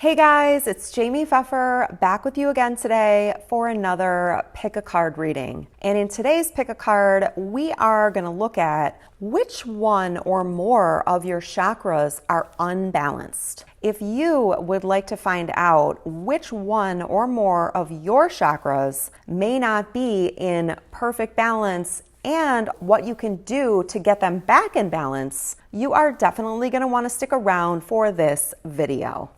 Hey guys, it's Jaime Pfeffer back with you again today for another Pick a Card reading. And in today's Pick a Card, we are going to look at which one or more of your chakras are unbalanced. If you would like to find out which one or more of your chakras may not be in perfect balance and what you can do to get them back in balance, you are definitely going to want to stick around for this video.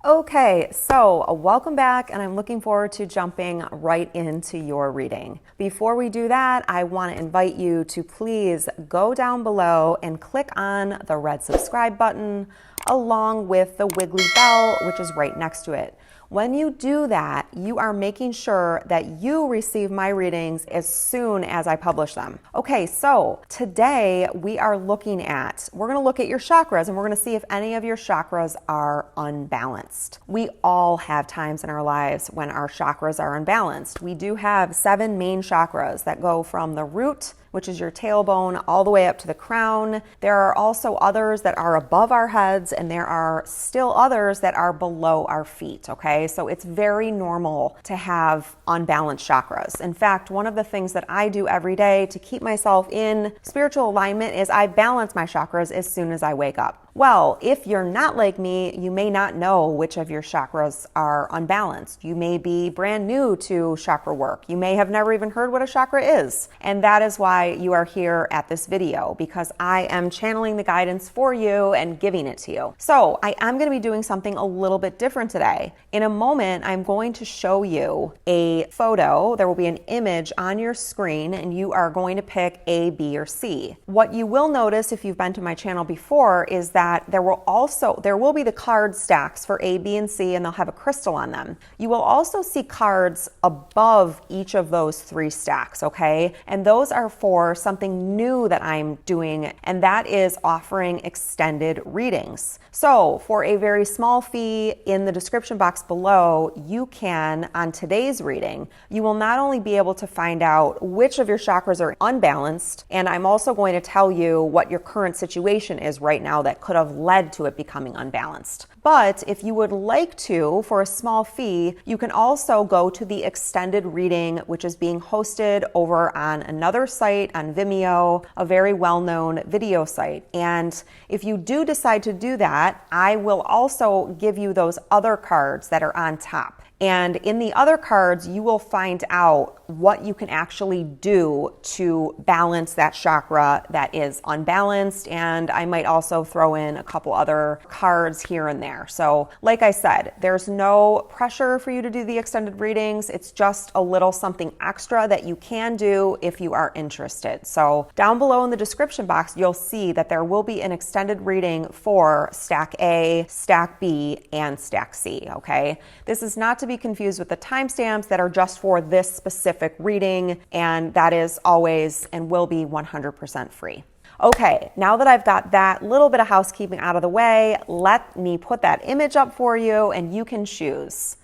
Okay, so welcome back, and I'm looking forward to jumping right into your reading. Before we do that, I want to invite you to please go down below and click on the red subscribe button along with the wiggly bell, which is right next to it. When you do that, you are making sure that you receive my readings as soon as I publish them. Okay, so today we're going to look at your chakras, and we're going to see if any of your chakras are unbalanced. We all have times in our lives when our chakras are unbalanced. We do have 7 main chakras that go from the root, which is your tailbone, all the way up to the crown. There are also others that are above our heads, and there are still others that are below our feet, okay? So it's very normal to have unbalanced chakras. In fact, one of the things that I do every day to keep myself in spiritual alignment is I balance my chakras as soon as I wake up. Well, if you're not like me, you may not know which of your chakras are unbalanced. You may be brand new to chakra work. You may have never even heard what a chakra is. And that is why you are here at this video, because I am channeling the guidance for you and giving it to you. So I am going to be doing something a little bit different today. In a moment, I'm going to show you a photo. There will be an image on your screen, and you are going to pick A, B, or C. What you will notice if you've been to my channel before is that there will be the card stacks for A, B, and C, and they'll have a crystal on them. You will also see cards above each of those 3 stacks, okay? And those are for something new that I'm doing, and that is offering extended readings. So for a very small fee, in the description box below, you can, on today's reading, you will not only be able to find out which of your chakras are unbalanced, and I'm also going to tell you what your current situation is right now that could have led to it becoming unbalanced. But if you would like to, for a small fee, you can also go to the extended reading, which is being hosted over on another site on Vimeo, a very well-known video site. And if you do decide to do that, I will also give you those other cards that are on top. And in the other cards, you will find out what you can actually do to balance that chakra that is unbalanced. And I might also throw in a couple other cards here and there. So like I said, there's no pressure for you to do the extended readings. It's just a little something extra that you can do if you are interested. So down below in the description box, you'll see that there will be an extended reading for stack A, stack B, and stack C, okay? This is not to be confused with the timestamps that are just for this specific reading, and that is always and will be 100% free. Okay, now that I've got that little bit of housekeeping out of the way, let me put that image up for you, and you can choose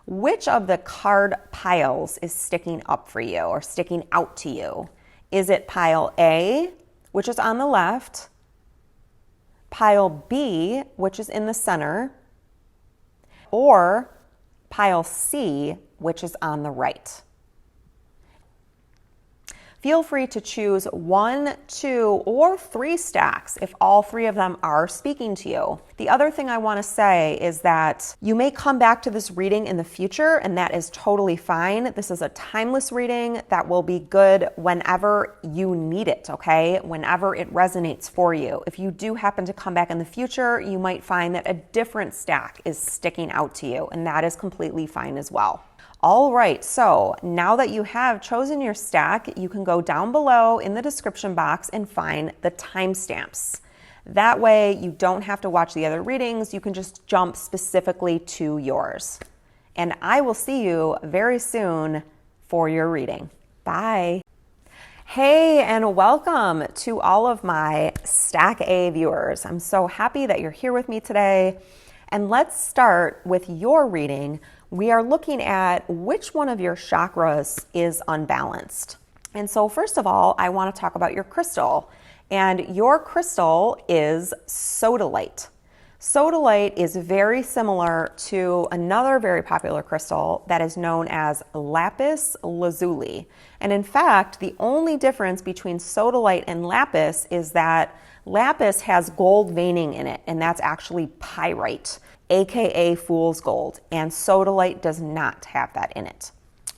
which of the card piles is sticking up for you or sticking out to you. Is it pile A, which is on the left, pile B, which is in the center, or pile C, which is on the right? Feel free to choose 1, 2, or 3 stacks if all 3 of them are speaking to you. The other thing I want to say is that you may come back to this reading in the future, and that is totally fine. This is a timeless reading that will be good whenever you need it, okay? Whenever it resonates for you. If you do happen to come back in the future, you might find that a different stack is sticking out to you, and that is completely fine as well. All right, so now that you have chosen your stack, you can go down below in the description box and find the timestamps. That way you don't have to watch the other readings, you can just jump specifically to yours. And I will see you very soon for your reading. Bye. Hey, and welcome to all of my Stack A viewers. I'm so happy that you're here with me today. And let's start with your reading we are looking at which one of your chakras is unbalanced. And so first of all, I want to talk about your crystal. And your crystal is Sodalite. Sodalite is very similar to another very popular crystal that is known as lapis lazuli. And in fact, the only difference between Sodalite and lapis is that lapis has gold veining in it, and that's actually pyrite, aka fool's gold, and Sodalite does not have that in it.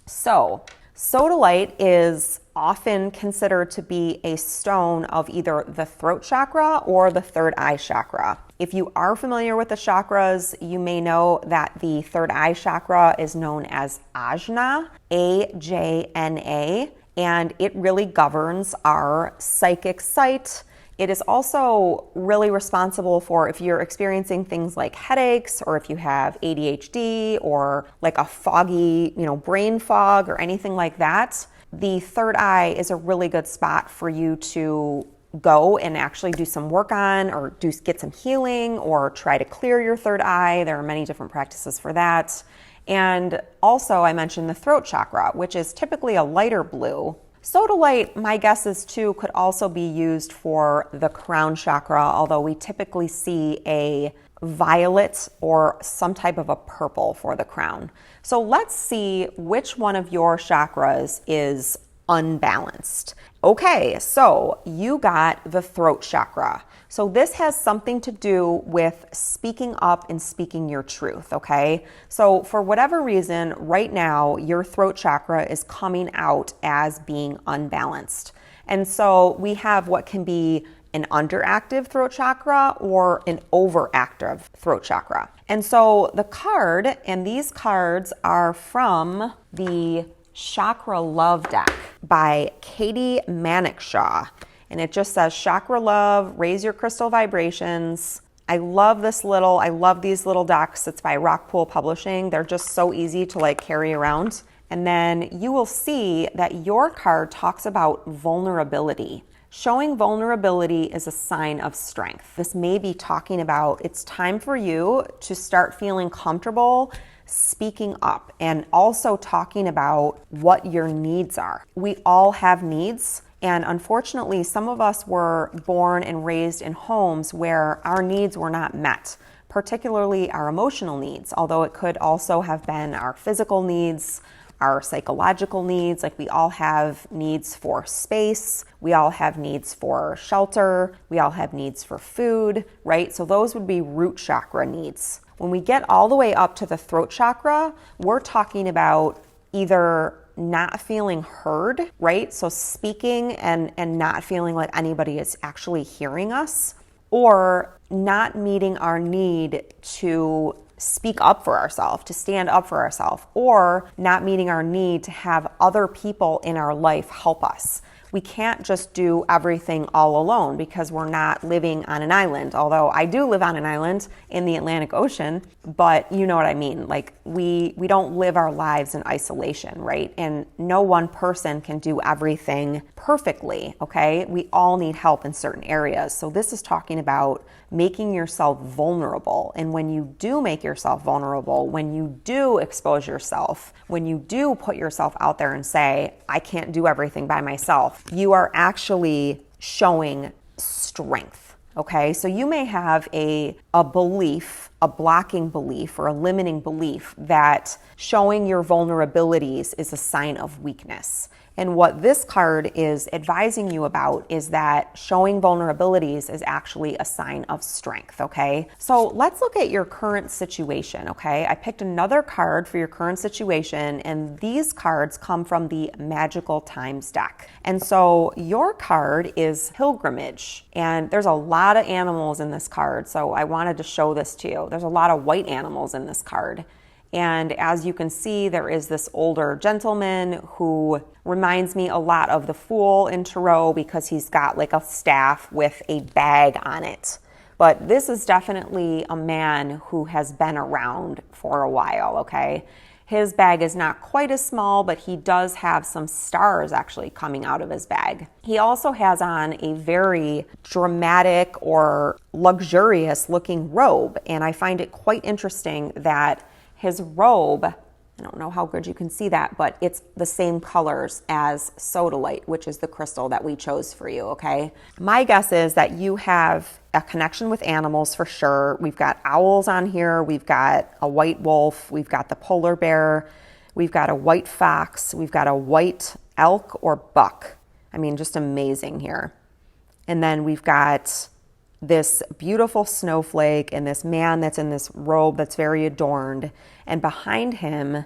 So, Sodalite is often considered to be a stone of either the throat chakra or the third eye chakra. If you are familiar with the chakras, you may know that the third eye chakra is known as Ajna, A-J-N-A, and it really governs our psychic sight. It is also really responsible for if you're experiencing things like headaches, or if you have ADHD, or like a foggy, brain fog or anything like that. The third eye is a really good spot for you to go and actually do some work on, or get some healing, or try to clear your third eye. There are many different practices for that. And also I mentioned the throat chakra, which is typically a lighter blue. Sodalite, my guess is too, could also be used for the crown chakra, although we typically see a violet or some type of a purple for the crown. So let's see which one of your chakras is unbalanced. Okay, so you got the throat chakra. So this has something to do with speaking up and speaking your truth, okay? So for whatever reason, right now, your throat chakra is coming out as being unbalanced. And so we have what can be an underactive throat chakra or an overactive throat chakra. And so the card, and these cards are from the Chakra Love deck by Katie Manickshaw. And it just says, Chakra Love, raise your crystal vibrations. I love these little decks. It's by Rockpool Publishing. They're just so easy to carry around. And then you will see that your card talks about vulnerability. Showing vulnerability is a sign of strength. This may be talking about it's time for you to start feeling comfortable speaking up, and also talking about what your needs are. We all have needs, and unfortunately, some of us were born and raised in homes where our needs were not met, particularly our emotional needs, although it could also have been our physical needs, our psychological needs. Like, we all have needs for space, we all have needs for shelter, we all have needs for food, right? So those would be root chakra needs. When we get all the way up to the throat chakra, we're talking about either not feeling heard, right? So speaking and not feeling like anybody is actually hearing us, or not meeting our need to speak up for ourselves, to stand up for ourselves, or not meeting our need to have other people in our life help us. We can't just do everything all alone because we're not living on an island. Although I do live on an island in the Atlantic Ocean, but you know what I mean. Like, we don't live our lives in isolation, right? And no one person can do everything perfectly, okay? We all need help in certain areas. So this is talking about making yourself vulnerable. And when you do make yourself vulnerable, when you do expose yourself, when you do put yourself out there and say, I can't do everything by myself, you are actually showing strength, okay? So you may have a belief, a blocking belief or a limiting belief that showing your vulnerabilities is a sign of weakness. And what this card is advising you about is that showing vulnerabilities is actually a sign of strength, okay? So let's look at your current situation, okay? I picked another card for your current situation, and these cards come from the Magical Times deck. And so your card is Pilgrimage, and there's a lot of animals in this card, so I wanted to show this to you. There's a lot of white animals in this card. And as you can see, there is this older gentleman who reminds me a lot of the Fool in Tarot because he's got like a staff with a bag on it. But this is definitely a man who has been around for a while, okay? His bag is not quite as small, but he does have some stars actually coming out of his bag. He also has on a very dramatic or luxurious looking robe, and I find it quite interesting that his robe I don't know how good you can see that, but it's the same colors as Sodalite, which is the crystal that we chose for you, okay? My guess is that you have a connection with animals for sure. We've got owls on here. We've got a white wolf. We've got the polar bear. We've got a white fox. We've got a white elk or buck. I mean, just amazing here. And then we've got this beautiful snowflake and this man that's in this robe that's very adorned. And behind him,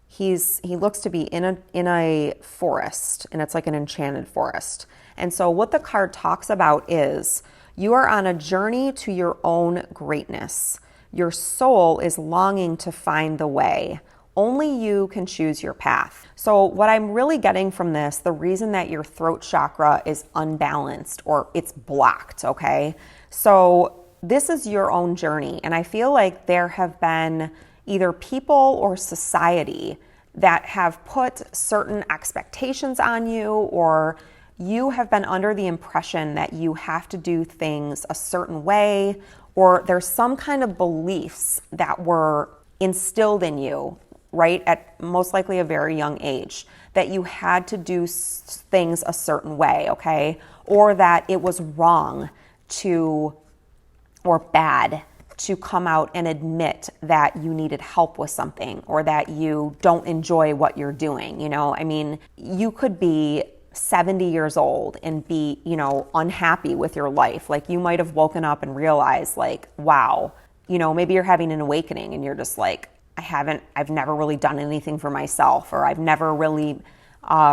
he looks to be in a forest, and it's like an enchanted forest. And so what the card talks about is you are on a journey to your own greatness. Your soul is longing to find the way. Only you can choose your path. So what I'm really getting from this, the reason that your throat chakra is unbalanced or it's blocked, okay? So this is your own journey. And I feel like there have been either people or society that have put certain expectations on you, or you have been under the impression that you have to do things a certain way, or there's some kind of beliefs that were instilled in you, right, at most likely a very young age, that you had to do things a certain way, okay? Or that it was wrong to, or bad to come out and admit that you needed help with something, or that you don't enjoy what you're doing, you know? I mean, you could be 70 years old and be, you know, unhappy with your life. Like you might have woken up and realized like, wow, you know, maybe you're having an awakening and you're just like, I've never really done anything for myself, or I've never really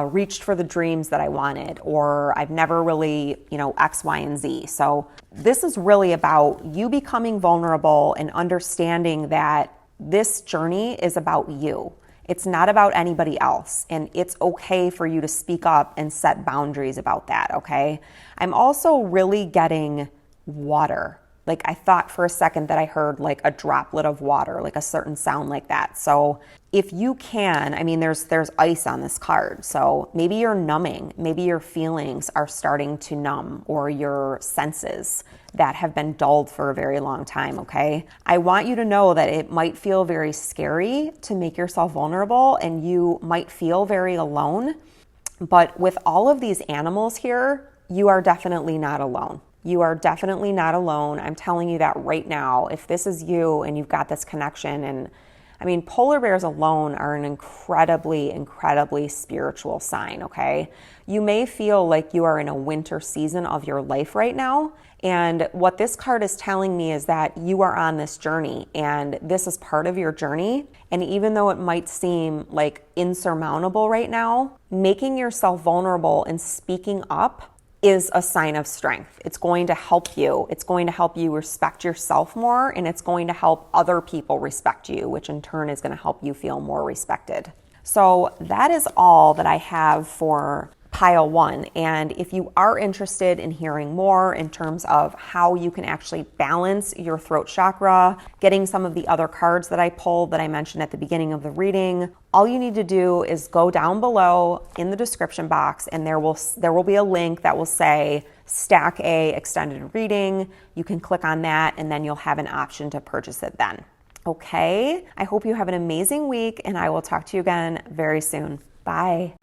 reached for the dreams that I wanted, or I've never really, you know, X, Y, and Z. So this is really about you becoming vulnerable and understanding that this journey is about you. It's not about anybody else. And it's okay for you to speak up and set boundaries about that, okay? I'm also really getting water. Like I thought for a second that I heard like a droplet of water, like a certain sound like that. So if you can, I mean, there's ice on this card. So maybe you're numbing, maybe your feelings are starting to numb, or your senses that have been dulled for a very long time, okay? I want you to know that it might feel very scary to make yourself vulnerable, and you might feel very alone. But with all of these animals here, you are definitely not alone. You are definitely not alone. I'm telling you that right now. If this is you and you've got this connection, and I mean, polar bears alone are an incredibly, incredibly spiritual sign, okay? You may feel like you are in a winter season of your life right now. And what this card is telling me is that you are on this journey, and this is part of your journey. And even though it might seem like insurmountable right now, making yourself vulnerable and speaking up is a sign of strength. It's going to help you. It's going to help you respect yourself more, and it's going to help other people respect you, which in turn is going to help you feel more respected. So that is all that I have for pile one. And if you are interested in hearing more in terms of how you can actually balance your throat chakra, getting some of the other cards that I pulled that I mentioned at the beginning of the reading, all you need to do is go down below in the description box, and there will be a link that will say Stack A extended reading. You can click on that, and then you'll have an option to purchase it then. Okay, I hope you have an amazing week, and I will talk to you again very soon. Bye.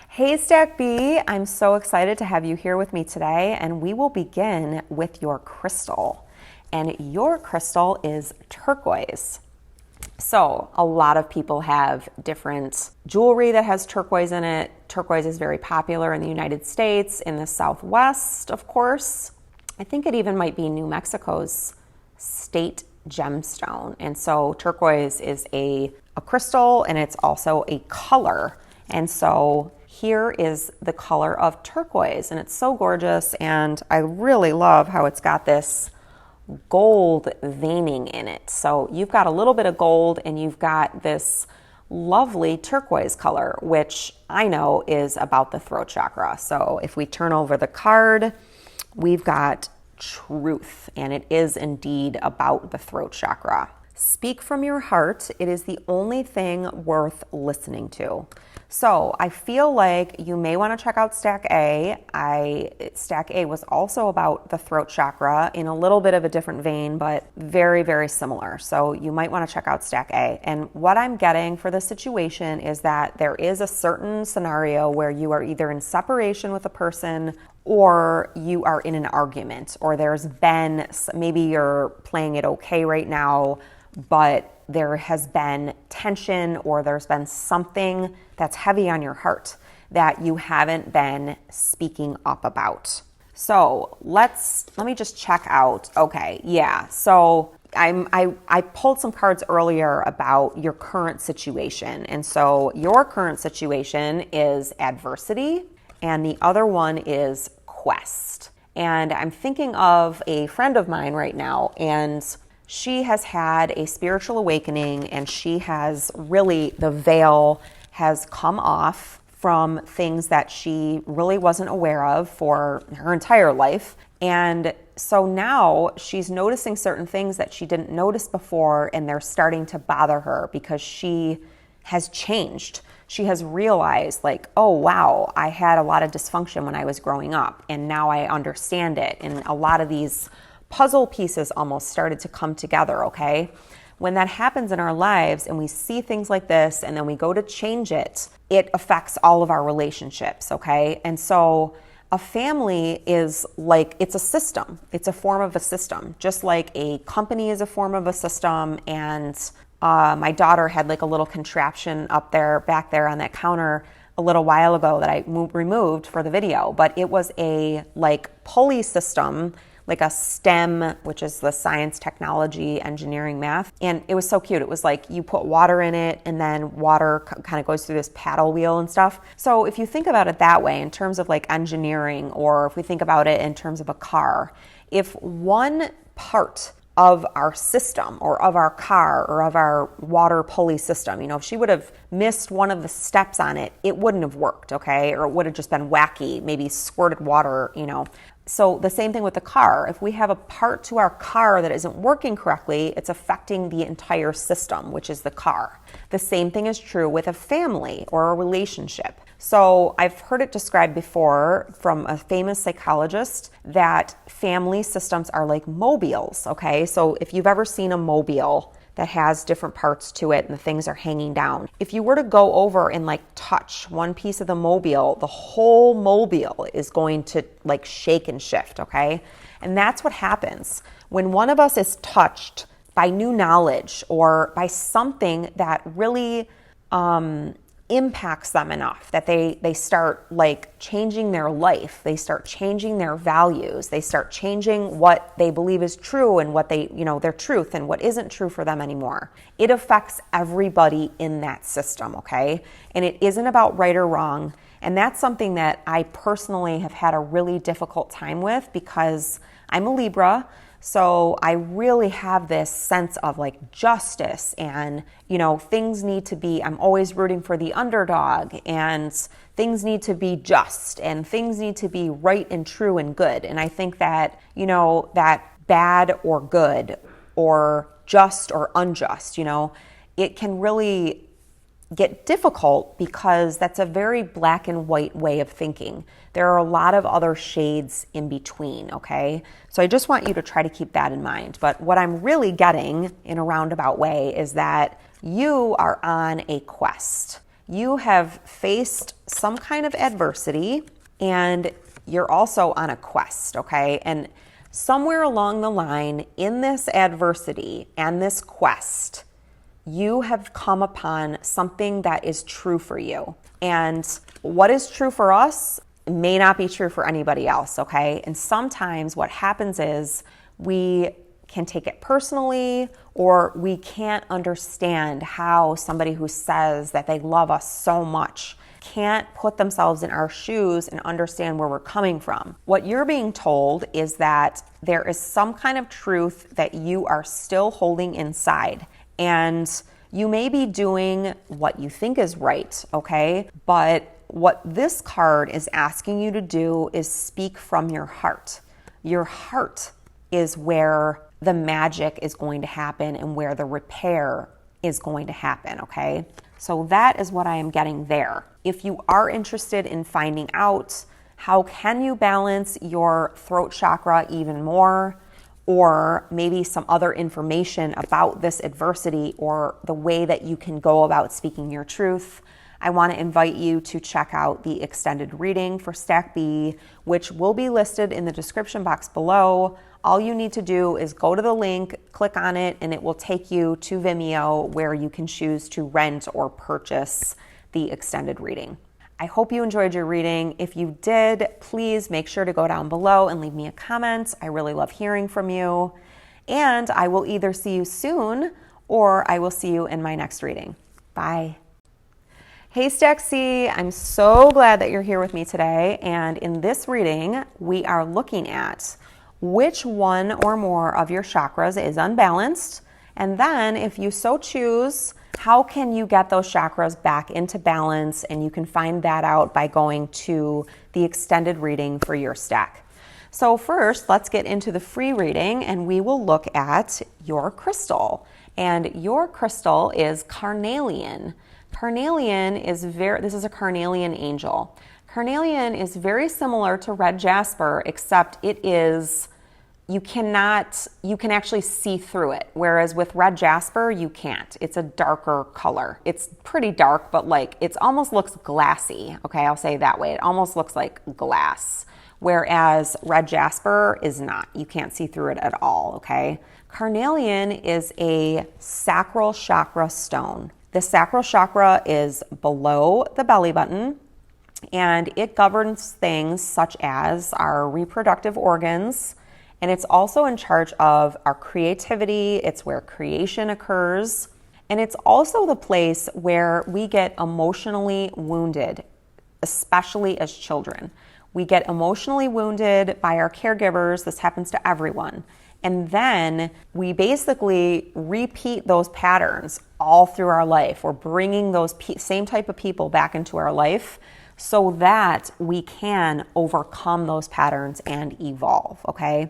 Hey Stack B, I'm so excited to have you here with me today, and we will begin with your crystal. And your crystal is turquoise. So a lot of people have different jewelry that has turquoise in it. Turquoise is very popular in the United States, in the Southwest, of course. I think it even might be New Mexico's state gemstone. And so turquoise is a crystal, and it's also a color. And so here is the color of turquoise, and it's so gorgeous, and I really love how it's got this gold veining in it. So you've got a little bit of gold, and you've got this lovely turquoise color, which I know is about the throat chakra. So if we turn over the card, we've got truth, and it is indeed about the throat chakra. Speak from your heart. It is the only thing worth listening to. So I feel like you may want to check out Stack A. Stack A was also about the throat chakra in a little bit of a different vein, but very, very similar. So you might want to check out Stack A. And what I'm getting for this situation is that there is a certain scenario where you are either in separation with a person or you are in an argument, or there's been, maybe you're playing it okay right now, but there has been tension or there's been something that's heavy on your heart that you haven't been speaking up about. So let me just check out. Okay, yeah. So I pulled some cards earlier about your current situation. And so your current situation is adversity and the other one is quest. And I'm thinking of a friend of mine right now, and she has had a spiritual awakening, and she has really, the veil has come off from things that she really wasn't aware of for her entire life. And so now she's noticing certain things that she didn't notice before, and they're starting to bother her because she has changed. She has realized, like, oh wow, I had a lot of dysfunction when I was growing up, and now I understand it. And a lot of these puzzle pieces almost started to come together, okay? When that happens in our lives and we see things like this and then we go to change it, it affects all of our relationships, okay? And so a family is like, it's a system. It's a form of a system, just like a company is a form of a system. And my daughter had like a little contraption back there on that counter a little while ago that I removed for the video, but it was a like pulley system, like a STEM, which is the science, technology, engineering, math. And it was so cute. It was like you put water in it and then water kind of goes through this paddle wheel and stuff. So if you think about it that way in terms of like engineering, or if we think about it in terms of a car, if one part of our system or of our car or of our water pulley system, if she would have missed one of the steps on it, it wouldn't have worked, okay? Or it would have just been wacky, maybe squirted water, So the same thing with the car. If we have a part to our car that isn't working correctly, it's affecting the entire system, which is the car. The same thing is true with a family or a relationship. So I've heard it described before from a famous psychologist that family systems are like mobiles, okay? So if you've ever seen a mobile that has different parts to it and the things are hanging down, if you were to go over and like touch one piece of the mobile, the whole mobile is going to like shake and shift, okay? And that's what happens when one of us is touched by new knowledge or by something that really impacts them enough that they start like changing their life, they start changing their values, they start changing what they believe is true and what they, their truth and what isn't true for them anymore. It affects everybody in that system, okay? And it isn't about right or wrong. And that's something that I personally have had a really difficult time with because I'm a Libra. So I really have this sense of like justice and, things need to be, I'm always rooting for the underdog, and things need to be just and things need to be right and true and good. And I think that, that bad or good or just or unjust, it can really get difficult because that's a very black and white way of thinking. There are a lot of other shades in between, okay? So I just want you to try to keep that in mind. But what I'm really getting in a roundabout way is that you are on a quest. You have faced some kind of adversity and you're also on a quest, okay? And somewhere along the line in this adversity and this quest, you have come upon something that is true for you. And what is true for us may not be true for anybody else, okay? And sometimes what happens is we can take it personally, or we can't understand how somebody who says that they love us so much can't put themselves in our shoes and understand where we're coming from. What you're being told is that there is some kind of truth that you are still holding inside. And you may be doing what you think is right, okay? But what this card is asking you to do is speak from your heart. Your heart is where the magic is going to happen and where the repair is going to happen, okay? So that is what I am getting there. If you are interested in finding out how can you balance your throat chakra even more, or maybe some other information about this adversity or the way that you can go about speaking your truth, I want to invite you to check out the extended reading for Stack B, which will be listed in the description box below. All you need to do is go to the link, click on it, and it will take you to Vimeo where you can choose to rent or purchase the extended reading. I hope you enjoyed your reading. If you did, please make sure to go down below and leave me a comment. I really love hearing from you. And I will either see you soon or I will see you in my next reading. Bye. Hey Stack C, I'm so glad that you're here with me today. And in this reading, we are looking at which one or more of your chakras is unbalanced. And then if you so choose, how can you get those chakras back into balance? And you can find that out by going to the extended reading for your stack. So first, let's get into the free reading and we will look at your crystal. And your crystal is Carnelian. Carnelian is this is a Carnelian angel. Carnelian is very similar to red jasper, except it is, you can actually see through it. Whereas with red jasper, you can't. It's a darker color. It's pretty dark, but like it almost looks glassy. Okay, I'll say it that way. It almost looks like glass. Whereas red jasper is not. You can't see through it at all, okay? Carnelian is a sacral chakra stone. The sacral chakra is below the belly button, and it governs things such as our reproductive organs, and it's also in charge of our creativity. It's where creation occurs, and it's also the place where we get emotionally wounded, especially as children. We get emotionally wounded by our caregivers. This happens to everyone. And then we basically repeat those patterns all through our life. We're bringing those same type of people back into our life so that we can overcome those patterns and evolve, okay?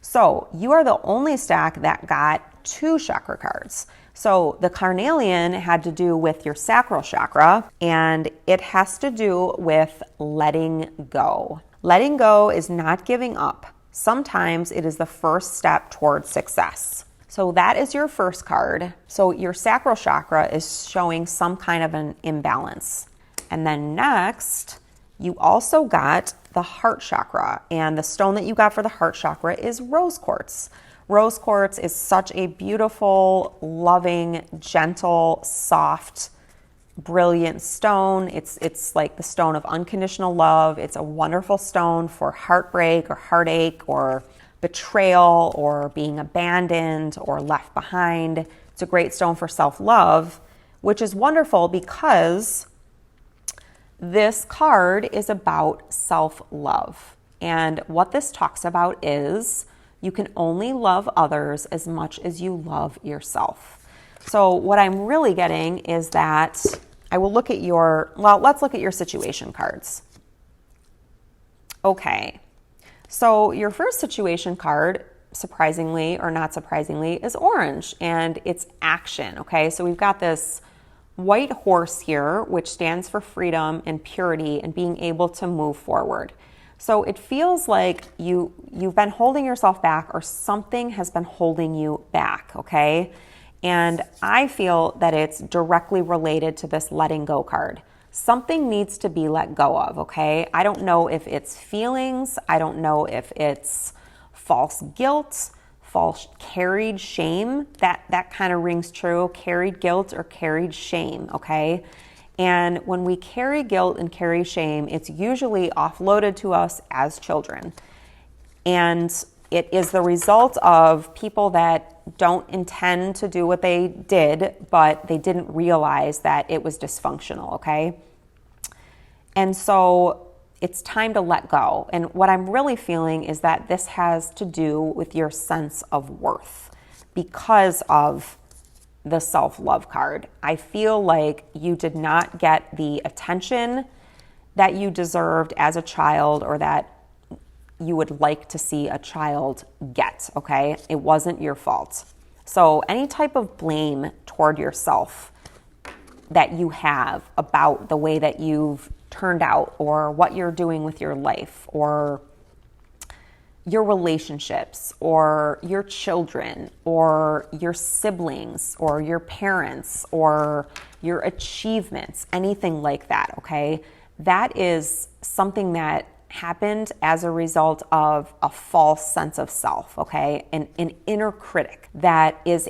So you are the only stack that got 2 chakra cards. So the Carnelian had to do with your sacral chakra, and it has to do with letting go. Letting go is not giving up. Sometimes it is the first step towards success. So that is your first card. So your sacral chakra is showing some kind of an imbalance. And then next, you also got the heart chakra. And the stone that you got for the heart chakra is rose quartz. Rose quartz is such a beautiful, loving, gentle, soft, brilliant stone. It's like the stone of unconditional love. It's a wonderful stone for heartbreak or heartache or betrayal or being abandoned or left behind. It's a great stone for self-love, which is wonderful because this card is about self-love. And what this talks about is you can only love others as much as you love yourself. So what I'm really getting is that I will look at let's look at your situation cards. Okay, so your first situation card, surprisingly or not surprisingly, is orange, and it's action, okay? So we've got this white horse here, which stands for freedom and purity and being able to move forward. So it feels like you've been holding yourself back, or something has been holding you back, okay? And I feel that it's directly related to this letting go card. Something needs to be let go of, okay? I don't know if it's feelings. I don't know if it's false guilt, false carried shame. That kind of rings true. Carried guilt or carried shame, okay? And when we carry guilt and carry shame, it's usually offloaded to us as children. And it is the result of people that don't intend to do what they did, but they didn't realize that it was dysfunctional, okay? And so it's time to let go. And what I'm really feeling is that this has to do with your sense of worth because of the self-love card. I feel like you did not get the attention that you deserved as a child, or that you would like to see a child get, okay? It wasn't your fault. So any type of blame toward yourself that you have about the way that you've turned out or what you're doing with your life or your relationships or your children or your siblings or your parents or your achievements, anything like that, okay? That is something that happened as a result of a false sense of self, okay? An inner critic that is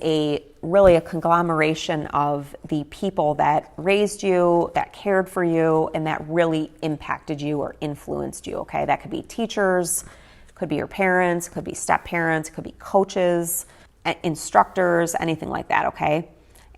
really a conglomeration of the people that raised you, that cared for you, and that really impacted you or influenced you, okay? That could be teachers, could be your parents, could be step-parents, could be coaches, instructors, anything like that, okay?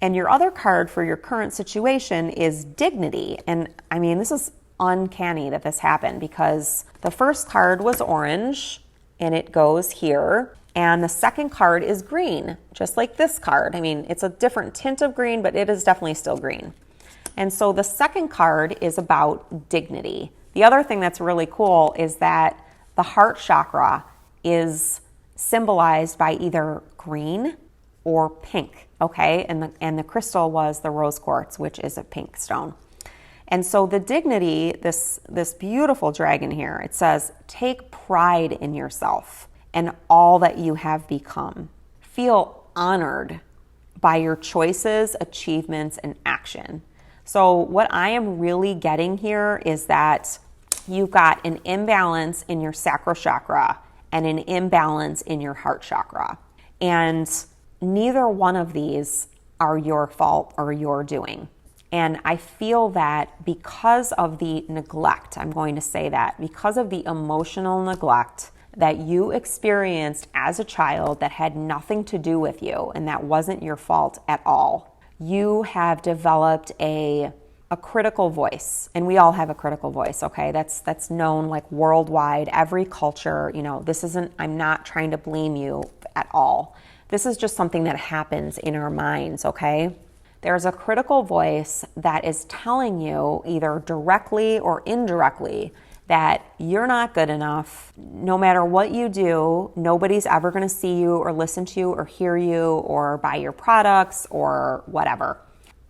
And your other card for your current situation is dignity. And I mean, this is uncanny that this happened because the first card was orange and it goes here. And the second card is green, just like this card. I mean, it's a different tint of green, but it is definitely still green. And so the second card is about dignity. The other thing that's really cool is that the heart chakra is symbolized by either green or pink, okay? And the crystal was the rose quartz, which is a pink stone. And so the dignity, this beautiful dragon here, it says, take pride in yourself and all that you have become. Feel honored by your choices, achievements, and action. So what I am really getting here is that you've got an imbalance in your sacral chakra and an imbalance in your heart chakra. And neither one of these are your fault or your doing. And I feel that because of the neglect, I'm going to say that, because of the emotional neglect that you experienced as a child that had nothing to do with you and that wasn't your fault at all, you have developed a critical voice. And we all have a critical voice, okay? That's known like worldwide, every culture, I'm not trying to blame you at all. This is just something that happens in our minds, okay? There's a critical voice that is telling you either directly or indirectly that you're not good enough. No matter what you do, nobody's ever going to see you or listen to you or hear you or buy your products or whatever.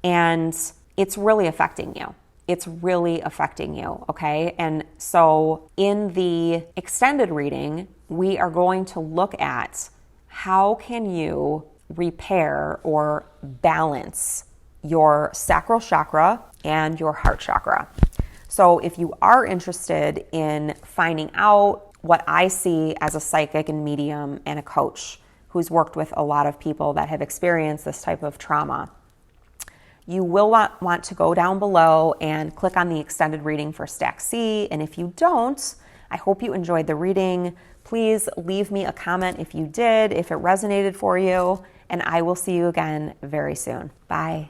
And it's really affecting you. It's really affecting you, okay? And so in the extended reading, we are going to look at how can you repair or balance your sacral chakra and your heart chakra. So if you are interested in finding out what I see as a psychic and medium and a coach who's worked with a lot of people that have experienced this type of trauma, you will want to go down below and click on the extended reading for Stack C. And if you don't, I hope you enjoyed the reading. Please leave me a comment if you did, if it resonated for you, and I will see you again very soon. Bye.